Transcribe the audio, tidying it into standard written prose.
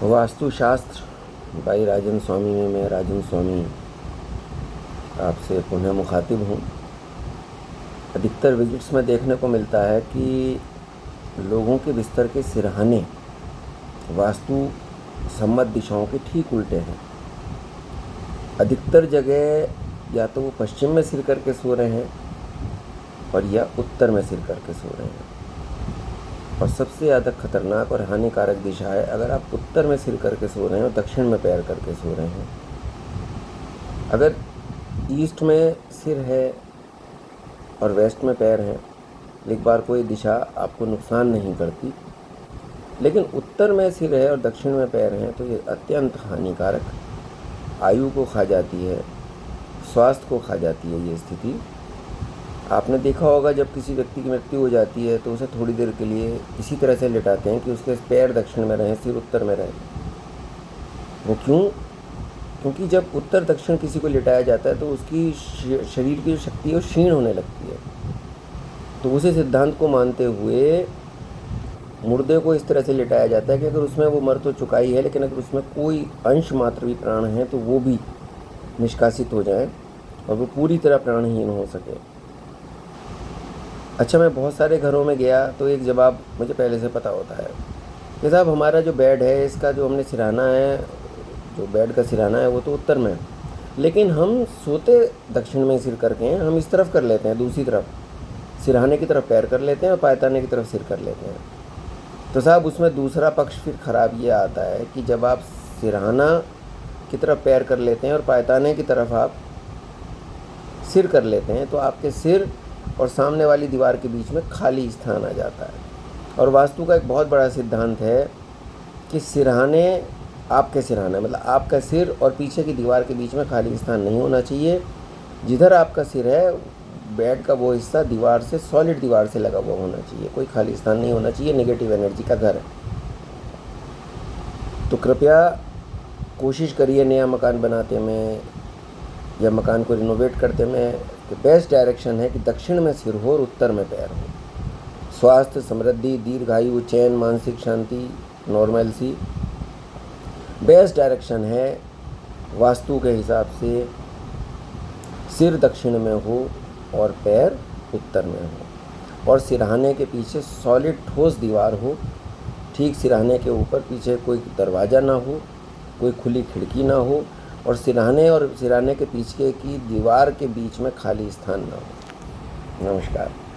वास्तुशास्त्र by राजन स्वामी में मैं राजन स्वामी आपसे पुनः मुखातिब हूँ। अधिकतर विजिट्स में देखने को मिलता है कि लोगों के बिस्तर के सिरहाने वास्तु सम्मत दिशाओं के ठीक उल्टे हैं। अधिकतर जगह या तो वो पश्चिम में सिर करके सो रहे हैं और या उत्तर में सिर करके सो रहे हैं। और सबसे ज़्यादा खतरनाक और हानिकारक दिशा है अगर आप उत्तर में सिर करके सो रहे हैं और दक्षिण में पैर करके सो रहे हैं। अगर ईस्ट में सिर है और वेस्ट में पैर हैं, एक बार कोई दिशा आपको नुकसान नहीं करती, लेकिन उत्तर में सिर है और दक्षिण में पैर हैं तो ये अत्यंत हानिकारक, आयु को खा जाती है, स्वास्थ्य को खा जाती है। ये स्थिति आपने देखा होगा, जब किसी व्यक्ति की मृत्यु हो जाती है तो उसे थोड़ी देर के लिए इसी तरह से लिटाते हैं कि उसके पैर दक्षिण में रहें, सिर उत्तर में रहे। वो क्यों? क्योंकि जब उत्तर दक्षिण किसी को लिटाया जाता है तो उसकी शरीर की जो शक्ति है वो क्षीण होने लगती है। तो उसी सिद्धांत को मानते हुए मुर्दे को इस तरह से लिटाया जाता है कि अगर उसमें वो मर तो चुका ही है, लेकिन अगर उसमें कोई अंश मात्र भी प्राण है तो वो भी निष्कासित हो जाए और वो पूरी तरह प्राणहीन हो सके। अच्छा, मैं बहुत सारे घरों में गया तो एक जवाब मुझे पहले से पता होता है कि साहब हमारा जो बेड है, इसका जो हमने सिरहाना है, जो बेड का सिरहाना है वो तो उत्तर में है, लेकिन हम सोते दक्षिण में सिर करके हैं, हम इस तरफ कर लेते हैं, दूसरी तरफ सिरहाने की तरफ पैर कर लेते हैं और पायताने की तरफ सिर कर लेते हैं। तो साहब उसमें दूसरा पक्ष फिर ख़राब ये आता है कि जब आप सिरहाना की तरफ पैर कर लेते हैं और पायताने की तरफ आप सिर कर लेते हैं तो आपके सिर और सामने वाली दीवार के बीच में खाली स्थान आ जाता है। और वास्तु का एक बहुत बड़ा सिद्धांत है कि सिरहाने, आपके सिरहाने मतलब आपका सिर और पीछे की दीवार के बीच में खाली स्थान नहीं होना चाहिए। जिधर आपका सिर है, बेड का वो हिस्सा दीवार से, सॉलिड दीवार से लगा हुआ होना चाहिए, कोई खाली स्थान नहीं होना चाहिए। नेगेटिव एनर्जी का घर है। तो कृपया कोशिश करिए नया मकान बनाते में या मकान को रिनोवेट करते में कि बेस्ट डायरेक्शन है कि दक्षिण में सिर हो और उत्तर में पैर हो। स्वास्थ्य, समृद्धि, दीर्घायु, चैन, मानसिक शांति, नॉर्मलसी, बेस्ट डायरेक्शन है वास्तु के हिसाब से सिर दक्षिण में हो और पैर उत्तर में हो, और सिरहाने के पीछे सॉलिड ठोस दीवार हो। ठीक सिरहाने के ऊपर पीछे कोई दरवाज़ा ना हो, कोई खुली खिड़की ना हो, और सिरहाने के पीछे की दीवार के बीच में खाली स्थान ना हो। नमस्कार।